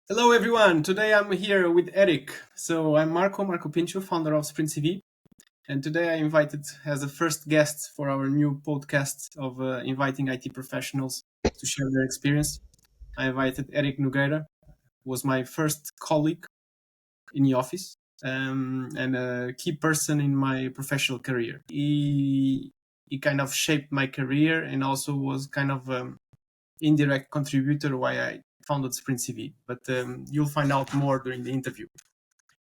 Hello, everyone. Today I'm here with Eric. So I'm Marco Pincho, founder of Sprint CV. And today I invited as a first guest for our new podcast of inviting IT professionals to share their experience. I invited Eric Nogueira, who was my first colleague in the office and a key person in my professional career. He kind of shaped my career and also was kind of indirect contributor why I founded Sprint CV. But you'll find out more during the interview.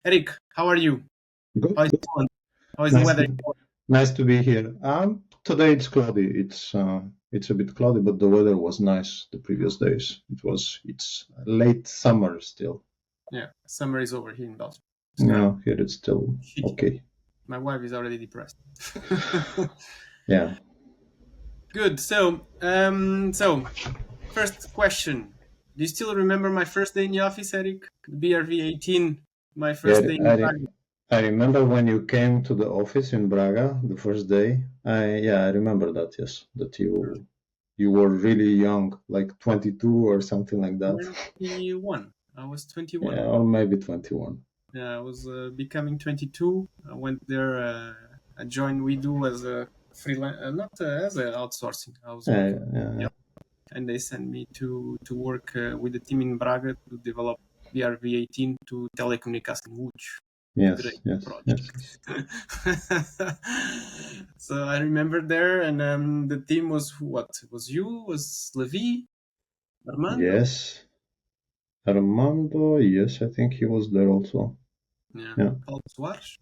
Eric, how are you? Good, How is good. Poland? How is the Nice weather? to nice to be here. Today it's cloudy. It's a bit cloudy, but the weather was nice the previous days. It's late summer still. Yeah, summer is over here in Belgium. It's kind of No, here it's still shitty. okay. My wife is already depressed. Yeah. Good. So first question. Do you still remember my first day in the office, Eric? BRV 18, my Yeah, first day in Prague. I remember when you came to the office in Braga the first day. I remember that, yes. That you were really young, like 22 or something like that. 21. I was 21. Yeah, or maybe 21. Yeah, I was becoming 22. I went there. I joined WeDo as a freelance, not as a outsourcing. I was Yeah, working, yeah, yeah, and they sent me to work with the team in Braga to develop BRV18 to telecomunication, which was a yes, great yes, yes. project. So I remember there, and the team was what? Was you? Was Levi? Armando? Yes, Armando, yes, I think he was there also. Yeah, Yeah. Paul Soares?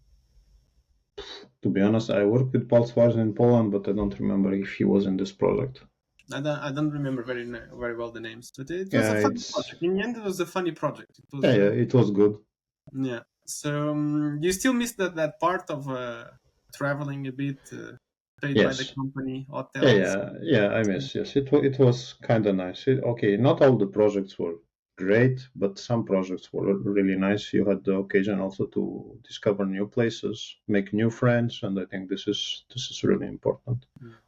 To be honest, I worked with Paul Schwarz in Poland, but I don't remember if he was in this project. I don't remember very well the names, but it was Yeah, a funny it's project. In the end, it was a funny project. It yeah, was yeah, it was good. yeah. So you still miss that part of traveling a bit, paid by the Yes. company, Yeah, hotels. yeah, yeah, I miss. Yes, it was kind of nice. Okay, not all the projects were great, but some projects were really nice. You had the occasion also to discover new places, make new friends, and I think this is really important. Yeah.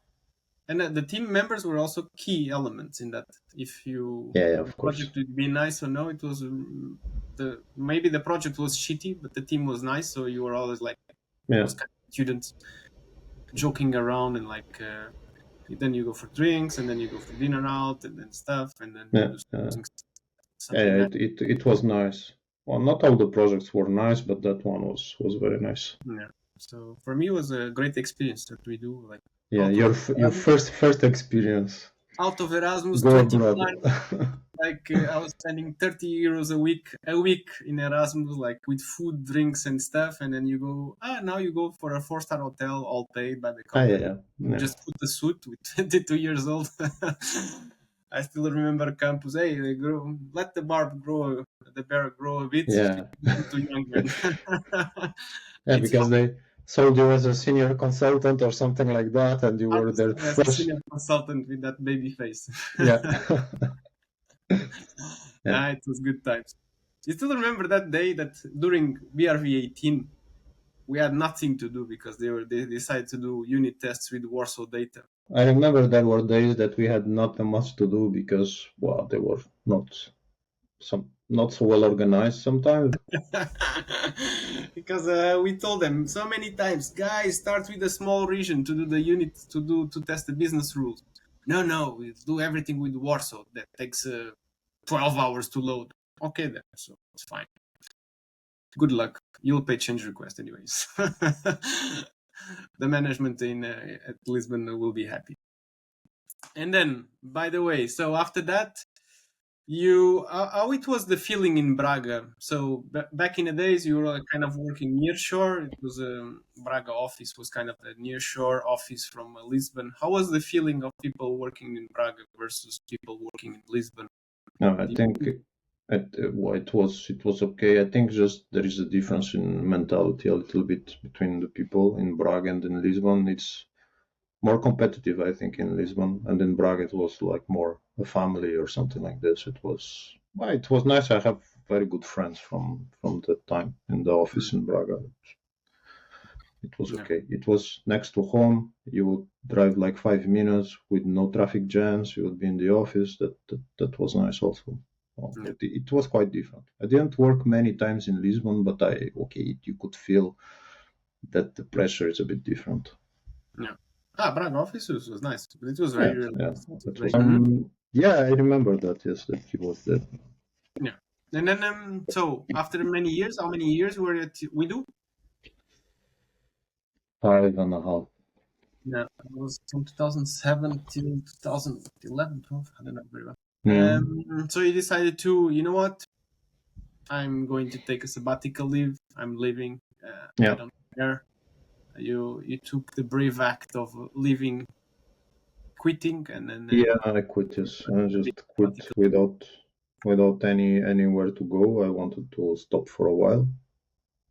And the team members were also key elements in that. If Yeah, yeah, the of course. project would be nice or no, it was the maybe the project was shitty, but the team was nice, so you were always like Yeah, those kind of students joking around and like. Then you go for drinks, and then you go for dinner out, and then stuff, and then you yeah, do yeah. something Yeah, Sunday yeah, night. it was nice. Well, not all the projects were nice, but that one was very nice. Yeah. So for me, it was a great experience that we do like Yeah, out of your Erasmus, first experience. out of Erasmus Go 21. abroad. Like I was spending 30 euros a week in Erasmus, like with food, drinks, and stuff. And then you go, now you go for a 4-star hotel, all paid by the Yeah, company. yeah, yeah. Just put the suit with 22 years old. I still remember campus. Hey, they grow, let the bear grow a bit. Yeah, You're too young, man. yeah, It's because fun. they sold you as a senior consultant or something like that, and you were there As a fresh. senior consultant with that baby face. Yeah, yeah. It was good times. You still remember that day that during BRV 18 we had nothing to do because they decided to do unit tests with Warsaw data. I remember there were days that we had not much to do because, well, they were not so well organized sometimes. Because we told them so many times, guys, start with a small region to do the unit to test the business rules. No, we do everything with Warsaw. That takes 12 hours to load. Okay, then, so it's fine. Good luck. You'll pay change request anyways. The management in at Lisbon will be happy. And then, by the way, so after that, you how it was the feeling in Braga? So back in the days, you were kind of working near shore. It was Braga office was kind of the near shore office from Lisbon. How was the feeling of people working in Braga versus people working in Lisbon? No, I think well, it was okay. I think just there is a difference in mentality a little bit between the people in Prague and in Lisbon. It's more competitive, I think, in Lisbon, and in Prague it was like more a family or something like this. It was nice. I have very good friends from that time in the office in Braga. It was Yeah. okay. It was next to home. You would drive like 5 minutes with no traffic jams. You would be in the office. That was nice also. It was quite different. I didn't work many times in Lisbon, but you could feel that the pressure is a bit different. Yeah. Braga office was nice, but it was Yeah, very yeah, expensive. that was. Mhm. Yeah, I remember that. Yes, that he was there. Yeah. And then, so after many years, how many years were it we do? 5.5. Yeah, it was from 2007 till 2011, 12. I don't know very well. Yeah, So you decided to, you know what? I'm going to take a sabbatical leave. I'm leaving. I yeah, don't care. You took the brave act of leaving, quitting, and then yeah. I quit. Yes, I big just quit sabbatical. without anywhere to go. I wanted to stop for a while,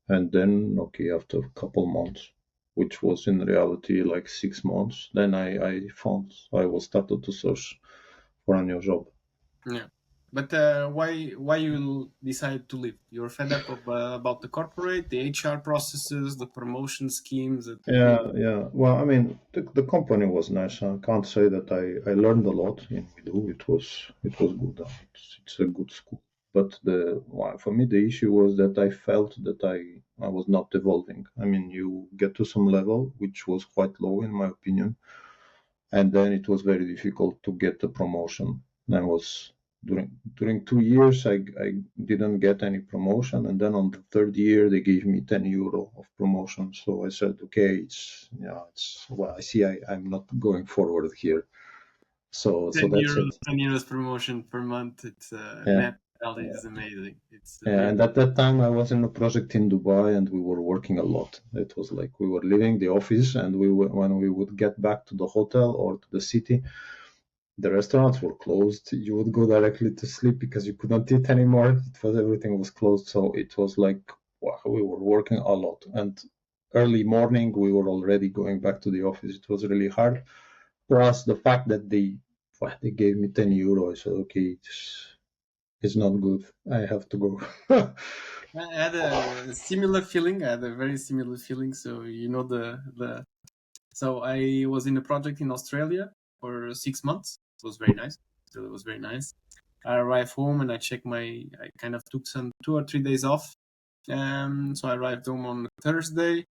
and then after a couple months, which was in reality like 6 months, then I was started to search for a new job. Yeah. But why you decided to leave? You're fed up of, about the corporate, the HR processes, the promotion schemes. Yeah, yeah. Well, I mean, the company was nice. I can't say that I learned a lot in Widu. It was good. It's a good school. But for me the issue was that I felt that I was not evolving. I mean, you get to some level which was quite low in my opinion, and then it was very difficult to get a promotion. I was during 2 years I didn't get any promotion, and then on the third year they gave me €10 of promotion. So I said, okay, it's well, I see I'm not going forward here. So 10 that's euros, it. 10 euros promotion per month. It's Yeah. net salary is amazing. It's Yeah, and really, at that time I was in a project in Dubai and we were working a lot. It was like we were leaving the office and when we would get back to the hotel or to the city, the restaurants were closed. You would go directly to sleep because you couldn't eat anymore. Everything was closed. So it was like, wow, we were working a lot. And early morning, we were already going back to the office. It was really hard. Plus the fact that they gave me €10. I said, okay, it's not good. I have to go. I had a similar feeling. I had a very similar feeling. So you know so I was in a project in Australia for 6 months. It was very nice. So it was very nice. I arrived home and I kind of took some 2 or 3 days off. So I arrived home on Thursday,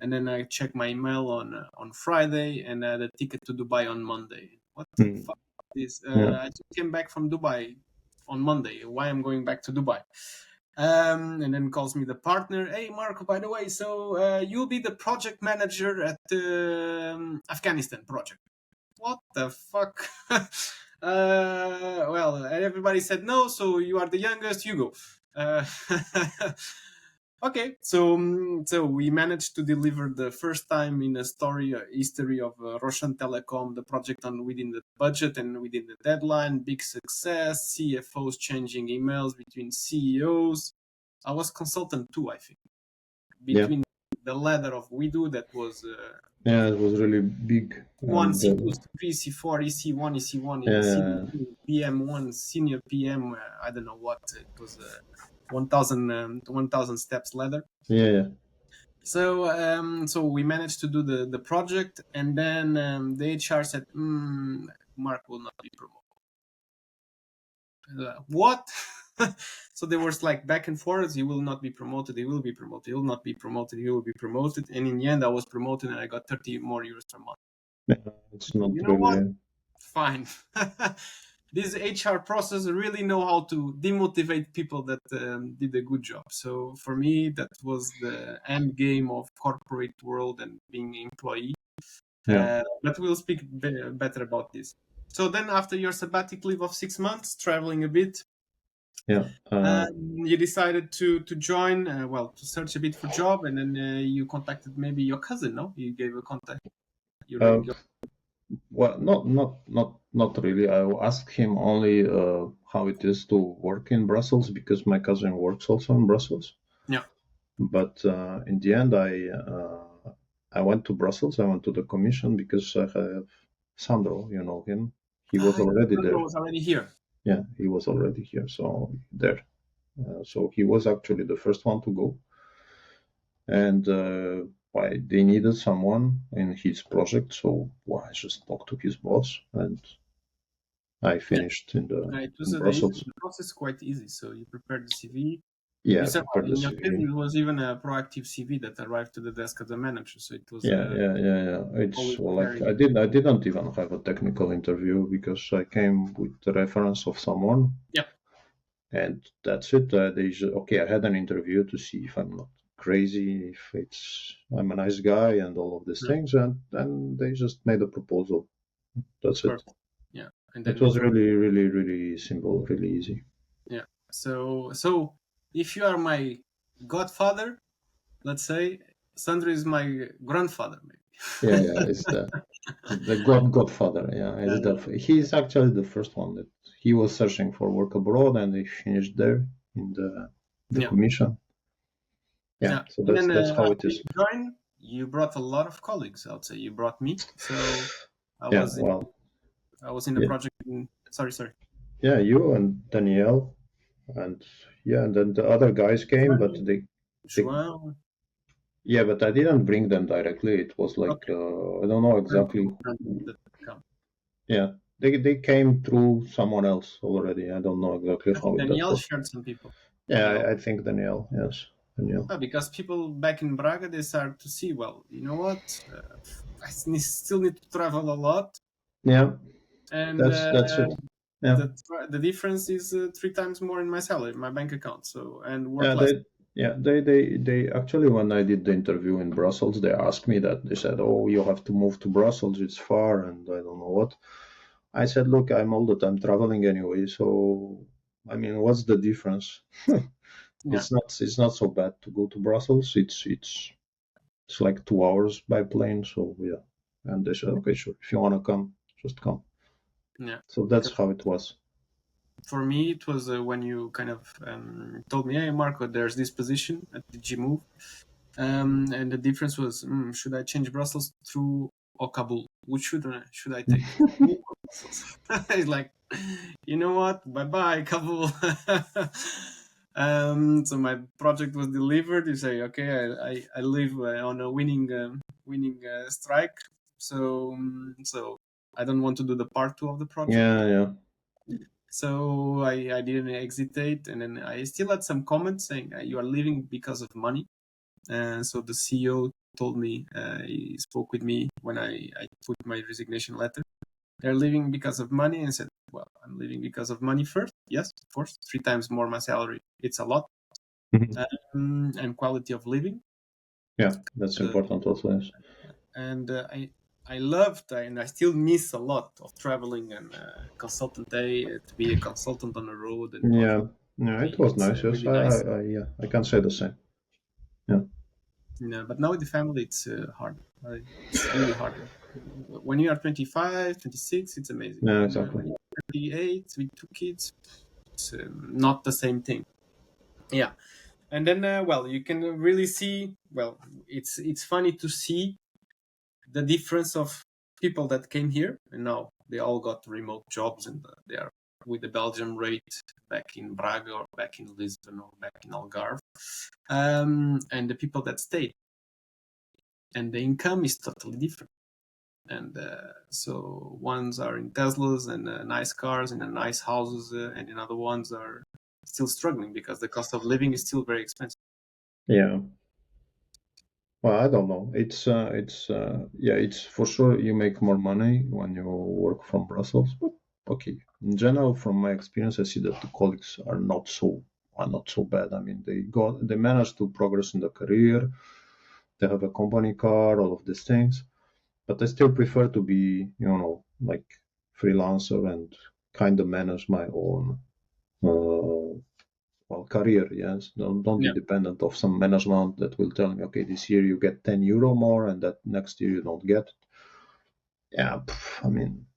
and then I checked my email on Friday, and I had a ticket to Dubai on Monday. What the Hmm. fuck is this? Yeah. I just came back from Dubai on Monday. Why I'm going back to Dubai? And then calls me the partner. Hey, Marco, by the way, so you'll be the project manager at the Afghanistan project. What the fuck? Well, everybody said no, so you are the youngest, you go. Okay, so we managed to deliver the first time in a history of Roshan Telecom the project on within the budget and within the deadline. Big success. CFOs changing emails between CEOs. I was consultant too, I think, Yeah. between the ladder of WeDo that was Yeah. It was really big. C1, And C2, C3, C4, EC1, EC1, yeah, CDP, PM1, senior PM. I don't know what it was. 1,000 steps ladder. yeah, yeah. So we managed to do the project, and then the HR said, "Mark will not be promoted." What? So there was like back and forth. He will not be promoted. He will be promoted. He will not be promoted. He will be promoted. And in the end, I was promoted, and I got 30 more euros per month. Yeah, it's not You know what? really. Fine. This HR process really know how to demotivate people that did a good job. So for me, that was the end game of corporate world and being an employee. Yeah, But we'll speak better about this. So then, after your sabbatic leave of 6 months, traveling a bit, yeah. you decided to join, to search a bit for job, and then you contacted maybe your cousin. No, you gave a contact. Uh, Your well, not really. I will ask him only how it is to work in Brussels because my cousin works also in Brussels. yeah. But in the end, I went to Brussels. I went to the commission because I have Sandro. You know him. He was already Sandro there. was already here. Yeah, he was already here. So there. So he was actually the first one to go. And why they needed someone in his project, so I just talked to his boss, and I Yeah. finished in It was in Brussels. the process quite easy. So you prepared the CV. Yeah, You I said prepared the in your case CV. it was even a proactive CV that arrived to the desk of the manager. So it was Yeah. It's always well, like very good. I didn't even have a technical interview because I came with the reference of someone, Yeah. and that's it. Okay, I had an interview to see if I'm not crazy, if I'm a nice guy, and all of these Mm, things, and then they just made a proposal. That's it. perfect. Yeah. And It then they was told really, really, really simple, really easy. yeah. So if you are my godfather, let's say Sandro is my grandfather, maybe. Yeah. It's the Godfather. Yeah, he's actually the first one that he was searching for work abroad, and he finished there in the Yeah. commission. Yeah, Yeah. so And then that's how it after is. you joined, you brought a lot of colleagues. I would say you brought me. So I Yeah, was in well, I was in the yeah, project. Sorry. yeah. You and Danielle, and yeah, and then the other guys came, but João, they João. yeah, but I didn't bring them directly. It was like Okay. I don't know There are exactly. two friends that come. Yeah, they came through someone else already. I don't know exactly I think how that Danielle worked. shared some people. Yeah, Danielle. I think Danielle. Yes, Danielle. Because people back in Braga, they started to see, well, you know what? Still need to travel a lot. Yeah, And that's it. Yeah. the difference is 3 times more in my salary, my bank account. So, and work Yeah, less. they actually, when I did the interview in Brussels, they asked me that. They said, "Oh, you have to move to Brussels. It's far, and I don't know what." I said, "Look, I'm all the time traveling anyway, so I mean, what's the difference? Yeah. It's not so bad to go to Brussels. It's like 2 hours by plane, so yeah." And they said, "Okay, sure. If you want to come, just come." Yeah. So that's how it was. For me, it was when you kind of told me, "Hey, Marco, there's this position at the G Move," and the difference was, should I change Brussels through or Kabul? Which should I take? Kabul or Brussels? It's like, you know what? Bye bye, Kabul. So my project was delivered. You say, okay, I live on a winning strike. So I don't want to do the part two of the project. Yeah. So I didn't exitate, and then I still had some comments saying you are leaving because of money. And so the CEO told me, he spoke with me when I put my resignation letter. They're leaving because of money, and said, well, I'm leaving because of money first. Yes, of course, 3 times more my salary. It's a lot, Mhm. and quality of living. Yeah, that's Uh, important also. Yes. and I loved and I still miss a lot of traveling and consultant day to be a consultant on the road and project. Yeah, it was It's nice. Yes, really nice. yeah, I can say the same. Yeah, But now with the family, it's hard. It's really hard. When you are 25, 26, it's amazing. yeah, When exactly. you're 38 with 2 kids, it's not the same thing. Yeah. And then, well, you can really see. Well, it's funny to see the difference of people that came here and now they all got remote jobs and they are with the Belgian rate back in Braga or back in Lisbon or back in Algarve, and the people that stayed, and the income is totally different. And so ones are in Teslas and nice cars and nice houses, and the other ones are still struggling because the cost of living is still very expensive. Yeah. Well, I don't know. Yeah, it's for sure you make more money when you work from Brussels, but okay. In general, from my experience, I see that the colleagues are not so bad. I mean, they manage to progress in the career. They have a company car, all of these things. But I still prefer to be, like freelancer and kind of manage my own career. Yes, don't be Yeah, dependent of some management that will tell me, okay, this year you get 10 euro more, and that next year you don't get. Yeah, I mean,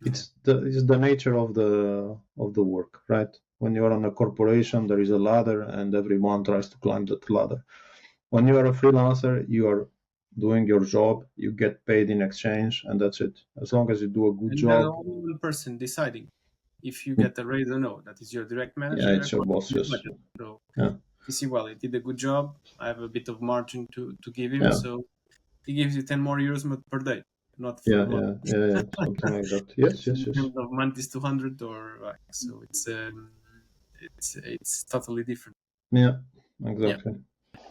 yeah, it's the nature of the work, right? When you are on a corporation, there is a ladder, and everyone tries to climb that ladder. When you are a freelancer, you are doing your job, you get paid in exchange, and that's it. As long as you do a good and there's job, only one person deciding if you get a raise or no. That is your direct yeah, manager it's your according boss. to the Yes, budget. So yeah, you see, well, he did a good job. I have a bit of margin to give him, yeah, so he gives you 10 more euros per day. not for Yeah, a month. something like that. Yes, In yes, yes. terms of month is 200 or so it's totally different. Yeah, Yeah. exactly.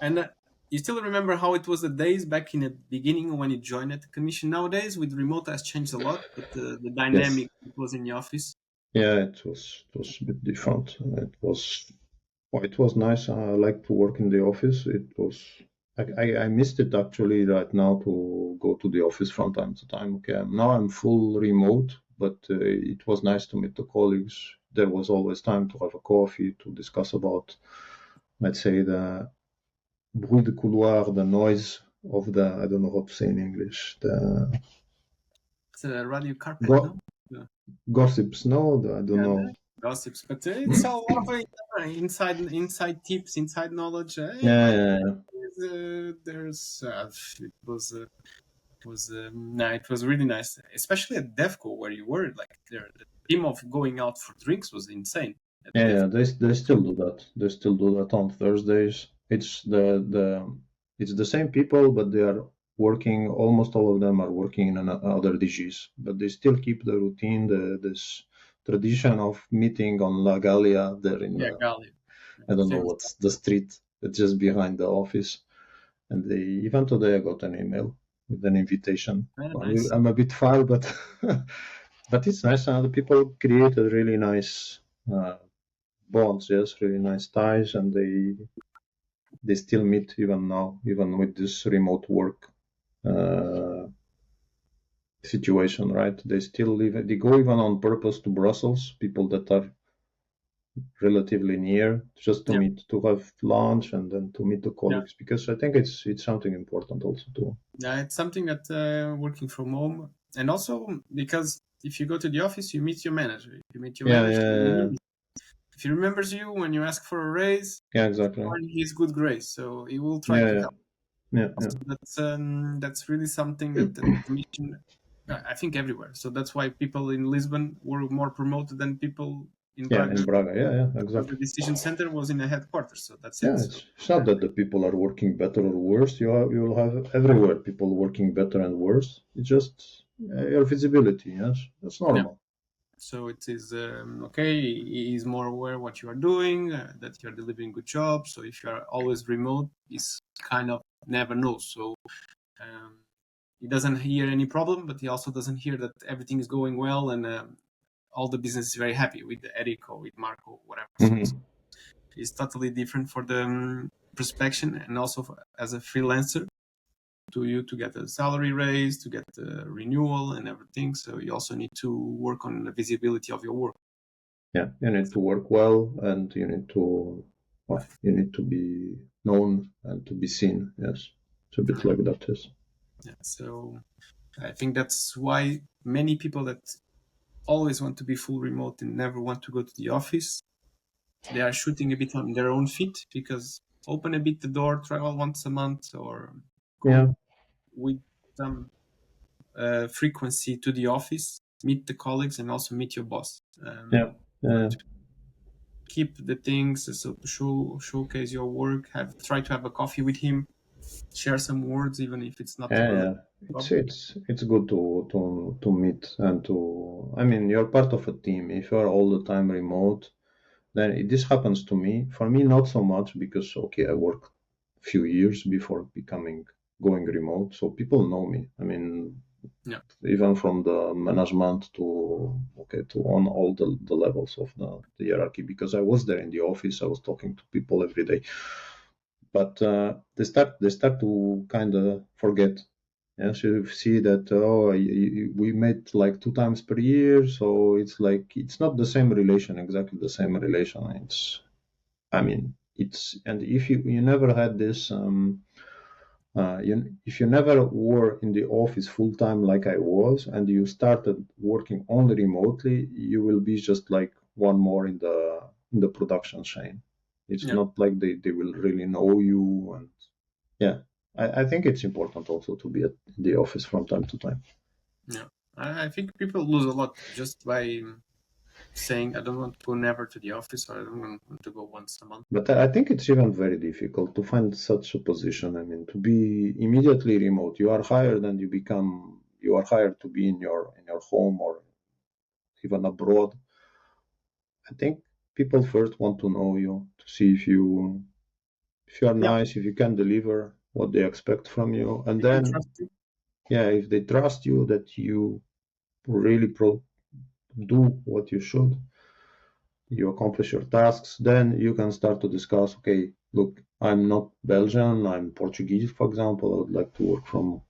And you still remember how it was the days back in the beginning when you joined at the commission? Nowadays, with remote, has changed a lot, but the Yes. dynamic it was in the office. Yeah, it was a bit different. It was nice. I like to work in the office. I missed it actually right now to go to the office from time to time. Okay, now I'm full remote, but it was nice to meet the colleagues. There was always time to have a coffee to discuss about, let's say, the bruit de couloir, the noise of the, I don't know how to say in English, the It's a radio carpet, go- no? Yeah, gossips. No, I don't yeah, know. the gossips, but it's a lot of inside tips, inside knowledge. Hey, Yeah, man, yeah, yeah. there's it was really nice, especially at DevCo where you were. Like the team of going out for drinks was insane at Yeah, DevCo. yeah, they still do that. They still do that on Thursdays. It's the same people, but they are working. Almost all of them are working in other DGs, but they still keep the routine, this tradition of meeting on La Gallia there in Yeah, the, Gali, I don't know famous. what's the street. It's just behind the office. And even today I got an email with an invitation. Nice. I'm a bit far, but but it's nice. The people create a really nice bonds, yes, really nice ties, and they still meet even now, even with this remote work uh, situation, right? They still live. They go even on purpose to Brussels. People that are relatively near, just to Yeah, meet, to have lunch, and then to meet the yeah, colleagues, because I think it's something important also too. yeah. It's something that working from home, and also because if you go to the office, you meet your manager. If you meet your Yeah, manager, yeah, if he remembers you when you ask for a raise, yeah, it's exactly. on his good grace, so he will try Yeah, to yeah, help. yeah, yeah, Also, that's really something that the commission, I think everywhere. So that's why people in Lisbon were more promoted than people in yeah. In Braga Braga, yeah, yeah, because the exactly. decision center was in the headquarters. So that's it. Yeah, So it's not that the people are working better or worse. You will have everywhere people working better and worse. It's just your visibility. Yes, that's yeah. normal. So it is okay. He is more aware what you are doing, that you are delivering good job. So if you are always remote, he's kind of never knows. So um, he doesn't hear any problem, but he also doesn't hear that everything is going well and all the business is very happy with Eric or with Marco, whatever. So Hmm. it's totally different for the prospection and also as a freelancer to you to get a salary raise, to get a renewal and everything. So you also need to work on the visibility of your work. Yeah, you need to work well, and you need to be known and to be seen. Yes, it's a bit like that. Yes. Yeah, so I think that's why many people that always want to be full remote and never want to go to the office, they are shooting a bit on their own feet because open a bit the door, travel once a month, or Yeah, go with some frequency to the office, meet the colleagues, and also meet your boss. yeah, yeah, To keep the things, so to showcase your work, have try to have a coffee with him, share some words, even if it's not yeah, related yeah. to It's job. it's it's good to meet and to. I mean, you're part of a team. If you're all the time remote, then this happens to me. For me, not so much because okay, I worked a few years before going remote, so people know me. I mean, Yeah, even from the management to okay to on all the levels of the hierarchy, because I was there in the office. I was talking to people every day, but they start to kind of forget. Yes, you see that we met like 2 times per year, so it's like it's not the same relation, exactly the same relation. It's I mean, and if you never had this, if you never were in the office full time like I was, and you started working only remotely, you will be just like one more in the production chain. It's yeah, not like they will really know you, and yeah, I think it's important also to be at the office from time to time. yeah. I think people lose a lot just by saying I don't want to go never to the office or I don't want to go once a month. But I think it's even very difficult to find such a position. I mean, to be immediately remote, you are hired and you become you are hired to be in your home or even abroad. I think people first want to know you to see if you are Yeah, nice, if you can deliver what they expect from you, and they can then trust you. yeah, if they trust you that you really do what you should, you accomplish your tasks, then you can start to discuss, okay, look, I'm not Belgian, I'm Portuguese, for example. I would like to work from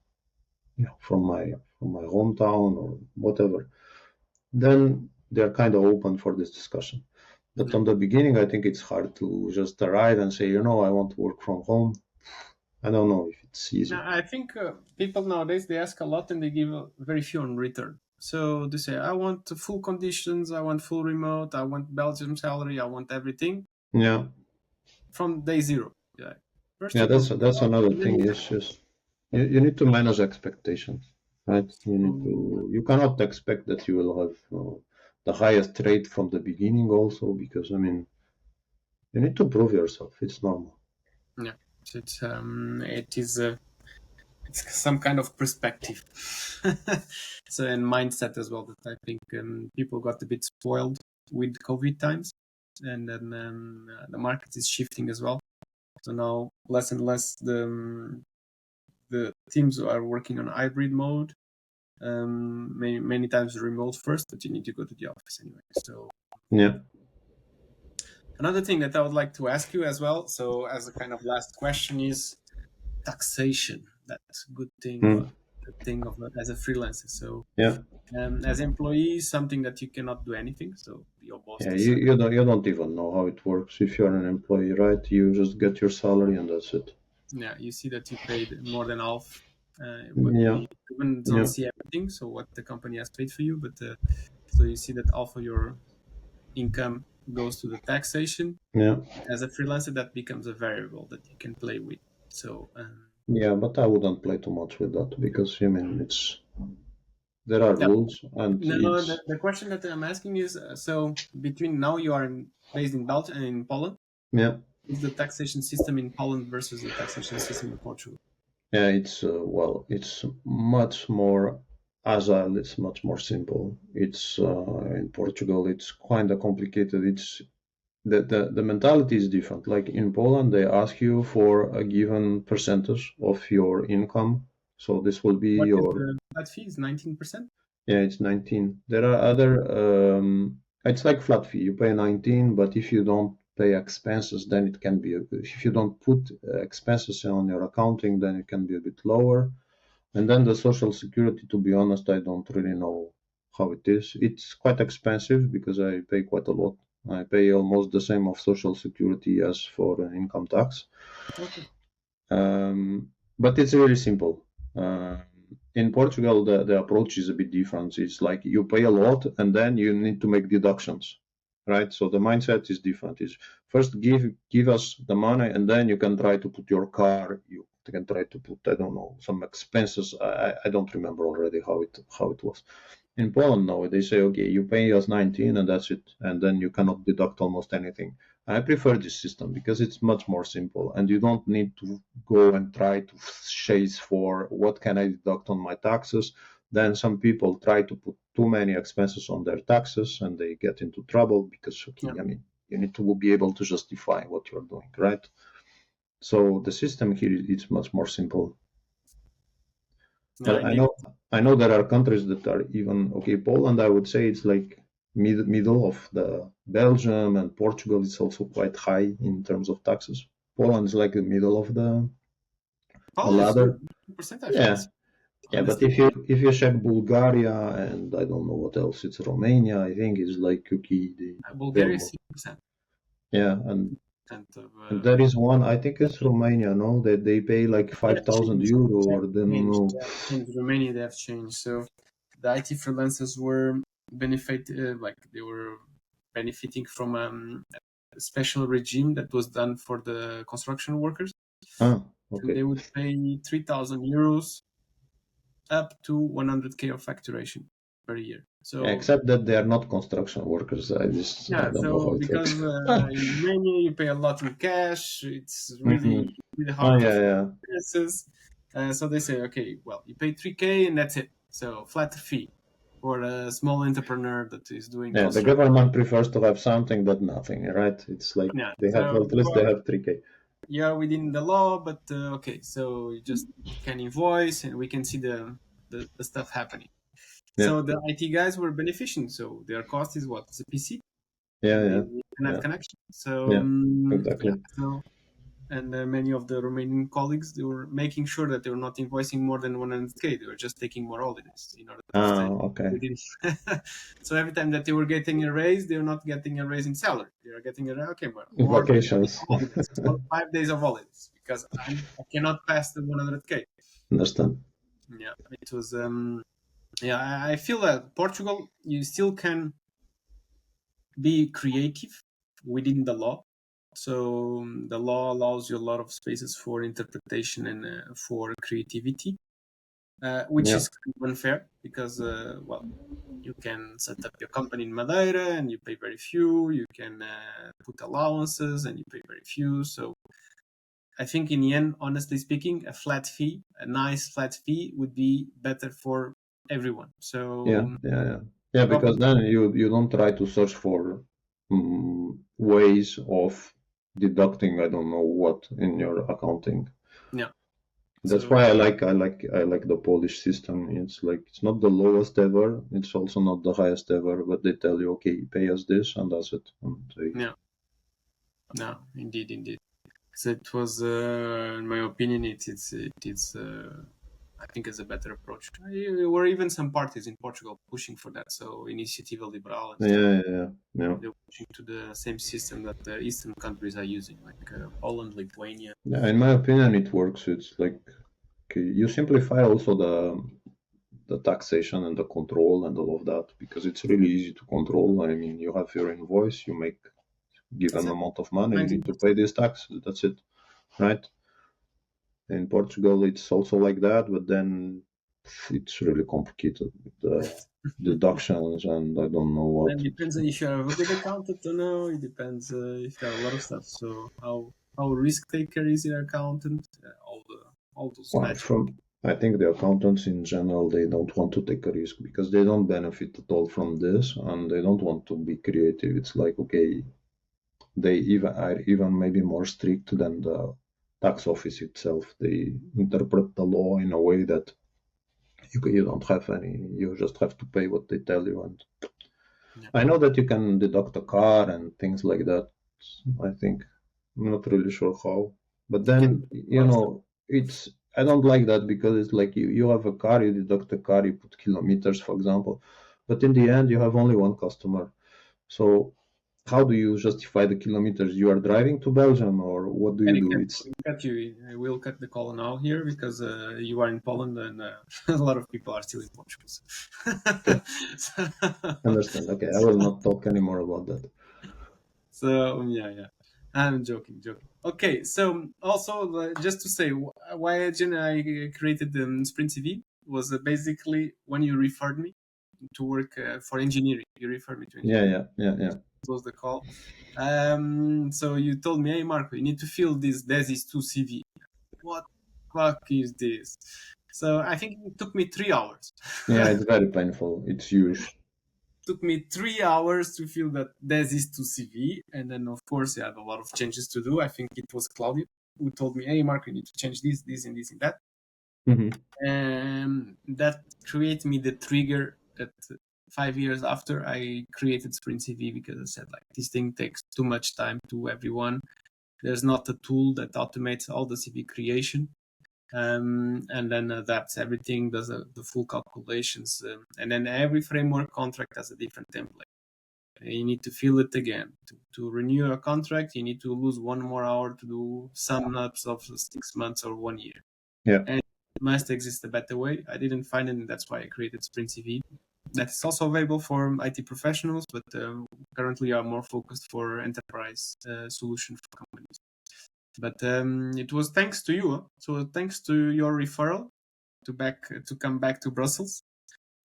my hometown or whatever. Then they're kind of open for this discussion. But Yeah. on the beginning, I think it's hard to just arrive and say, I want to work from home. I don't know if it's easy. Now, I think people nowadays they ask a lot and they give very few in return. So they say, I want full conditions, I want full remote, I want Belgium salary, I want everything Yeah, from day zero. Yeah. First yeah, you that's prove that's yourself, another and then thing. Yes, yes. You need to manage expectations, right? You cannot expect that you will have the highest rate from the beginning also, because I mean, you need to prove yourself. It's normal. yeah. So it is it's some kind of perspective. So and mindset as well that I think people got a bit spoiled with COVID times, and then the market is shifting as well. So now less and less the teams are working on hybrid mode. Many times remote first, but you need to go to the office anyway. So Yeah. another thing that I would like to ask you as well, so as a kind of last question, is taxation. That's a good thing Mm. about the thing of as a freelancer. So Yeah. as employees, something that you cannot do anything. So your boss Yeah. You, decides. you don't even know how it works. If you're an employee, right? You just get your salary and that's it. Yeah, you see that you paid more than half, but Yeah. you even don't Yeah. see everything. So what the company has paid for you, but so you see that half of your income goes to the taxation. Yeah. As a freelancer, that becomes a variable that you can play with. So Yeah. But I wouldn't play too much with that because I mean there are yeah, rules and no, it's the question that I'm asking is so between now you are based in Belgium and in Poland. yeah. Is the taxation system in Poland versus the taxation system in Portugal? Yeah, it's much more agile. It's much more simple. It's in Portugal. It's kind of complicated. It's the mentality is different. Like in Poland, they ask you for a given percentage of your income. So this will be What is your that fee? Is 19%? yeah, it's 19. There are other it's like flat fee. You pay 19, but if you don't pay expenses, then it can be if you don't put expenses on your accounting, then it can be a bit lower. And then the social security, to be honest, I don't really know how it is. It's quite expensive because I pay quite a lot. I pay almost the same of social security as for income tax. Okay. But it's really simple. In Portugal, the approach is a bit different. It's like you pay a lot and then you need to make deductions, right? So the mindset is different. Is first give us the money and then you can try to put your car. You can try to put I don't know some expenses. I don't remember already how it was. In Poland, no, they say okay, you pay us 19 and that's it, and then you cannot deduct almost anything. I prefer this system because it's much more simple and you don't need to go and try to chase for what can I deduct on my taxes. Then some people try to put too many expenses on their taxes and they get into trouble because, okay, Yeah. I mean, you need to be able to justify what you're doing, right? So the system here is much more simple. Yeah, But indeed. I know there are countries that are even okay. Poland, I would say it's like middle of the Belgium and Portugal is also quite high in terms of taxes. Poland is like the middle of the Poland is good. ladder. Percent I feel Yeah, it's yeah. But honestly. if you check Bulgaria and I don't know what else, it's Romania. I think it's like cookie. They're Bulgaria is more. 6% Yeah, and of there is one. I think it's Romania. No, that they pay like they five have thousand changed. euro They have or then changed. no. They have changed. Romania, they have changed. So the IT freelancers were like they were benefiting from a special regime that was done for the construction workers, Ah, and okay. they would pay 3,000 euros up to 100K of facturation per year. So Except that they are not construction workers. I yeah, don't know so how it because works. in Romania you pay a lot in cash, it's Mhm. really Oh hard to yeah, find yeah, businesses. So they say, okay, well, you pay 3K and that's it. So flat fee for a small entrepreneur that is doing Yeah, the construction. government prefers to have something than nothing, right? It's like Yeah. they have, So at least they have 3K. you're within the law, but okay, so you just can invoice and we can see the stuff happening. Yeah, So the IT guys were benefiting. So their cost is what? It's a PC yeah, and the yeah, internet yeah, connection. So yeah, yeah, exactly. so and many of the Romanian colleagues, they were making sure that they were not invoicing more than 100K. They were just taking more holidays in order to Ah, stay okay. within. So every time that they were getting a raise, they were not getting a raise in salary. They are getting a okay, but more Vacations. holidays, more 5 days of holidays because I cannot pass the 100K. Understand? Yeah, it was. Yeah, I feel that Portugal, you still can be creative within the law. So the law allows you a lot of spaces for interpretation and for creativity, which Yeah. is kind of unfair because, well, you can set up your company in Madeira and you pay very few. You can put allowances and you pay very few. So I think in the end, honestly speaking, a flat fee, a nice flat fee, would be better for everyone. Yeah, So yeah, yeah. Yeah, because government, then you don't try to search for ways of deducting I don't know what in your accounting. yeah. That's So why I like the Polish system. It's like it's not the lowest ever, it's also not the highest ever, but they tell you, okay, pay us this and that's it. And yeah, no, indeed, indeed. So it was, in my opinion, it's I think it's a better approach. There were even some parties in Portugal pushing for that. So Iniciativa Liberal and yeah, stuff. yeah, yeah, yeah. They're pushing to the same system that the Eastern countries are using, like Poland, Lithuania. Yeah, in my opinion, it works. It's like okay, you simplify also the taxation and the control and all of that because it's really easy to control. I mean, you have your invoice, you make That's given it. amount of money, you need to 19%. pay this tax. That's it, right? In Portugal, it's also like that, but then it's really complicated with the deductions and I don't know what. Then depends on if you have a good accountant or no. It depends if you have a lot of stuff. So how risk taker is your accountant? All those Well, magic. from I think the accountants in general they don't want to take a risk because they don't benefit at all from this and they don't want to be creative. It's like okay, they even are even maybe more strict than the tax office itself. They interpret the law in a way that you don't have any. You just have to pay what they tell you. And Yeah. I know that you can deduct a car and things like that. I think I'm not really sure how, but You can then do a lot of stuff. it's I don't like that because it's like you have a car, you deduct a car, you put kilometers, for example, but in the end you have only one customer. So how do you justify the kilometers you are driving to Belgium, or what do you Eric, do? I will cut you. I will cut the call now here because you are in Poland and a lot of people are still in Portugal. So. Okay, so, understand. Okay, I will not talk anymore about that. so, yeah, yeah. I'm joking, joking. Okay, so also just to say why I created Sprint CV was basically when you referred me to work for engineering. You referred me to Yeah, engineering. yeah, yeah, yeah. Was the call. So you told me, hey Marco, you need to fill this Desis 2 CV. What fuck is this? So I think it took me 3 hours. Yeah, it's very painful. It's huge. Took me 3 hours to fill that Desis 2 CV, and then of course I had a lot of changes to do. I think it was Claudio who told me, hey Marco, you need to change this, and this and that. Hmm. And that created me the trigger that 5 years after I created Sprint CV because I said like this thing takes too much time to everyone. There's not a tool that automates all the CV creation. And then adapts everything, does the full calculations, and then every framework contract has a different template. You need to fill it again. To renew a contract, you need to lose one more hour to do sum ups of 6 months or 1 year. Yeah. And it must exist a better way. I didn't find it, and that's why I created Sprint CV. That is also available for IT professionals, but currently are more focused for enterprise solution for companies. But it was thanks to you. So thanks to your referral to come back to Brussels,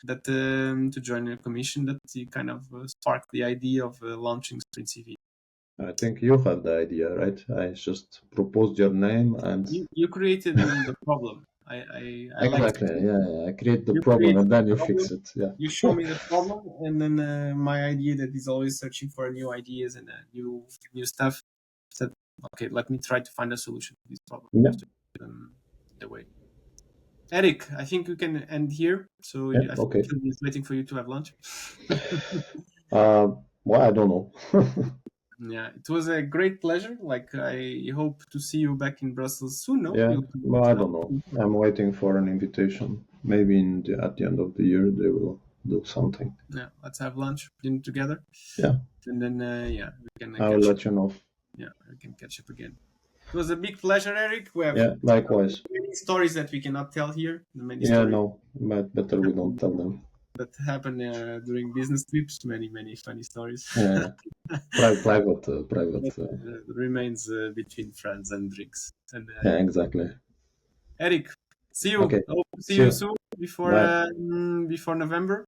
that to join a commission, that you kind of sparked the idea of launching Sprint CV. I think you have the idea, right? I just proposed your name and You created the problem. I like Exactly. Yeah. I create the you problem create and then the you problem, fix it. Yeah. you show me the problem, and then my idea that is always searching for new ideas and new stuff. Said, okay, let me try to find a solution to this problem. Yeah. The way. Eric, I think we can end here. So Yeah. I think Okay. he's waiting for you to have lunch. Well, I don't know. Yeah, it was a great pleasure. Like I hope to see you back in Brussels soon. No, Yeah. you'll come Well, back I now. don't know. I'm waiting for an invitation. Maybe at the end of the year they will do something. Yeah, let's have lunch dinner together, Yeah. and then yeah, we can I will catch up. let you know. Yeah, we can catch up again. It was a big pleasure, Eric. We have Yeah. Likewise. many stories that we cannot tell here. Many Yeah. stories No. But better we don't tell them. that happen during business trips. Many funny stories. Yeah. Private. But, remains between friends and drinks. And Yeah. Exactly. Eric, see you. Okay. Hope to see See you you. soon Bye. before November.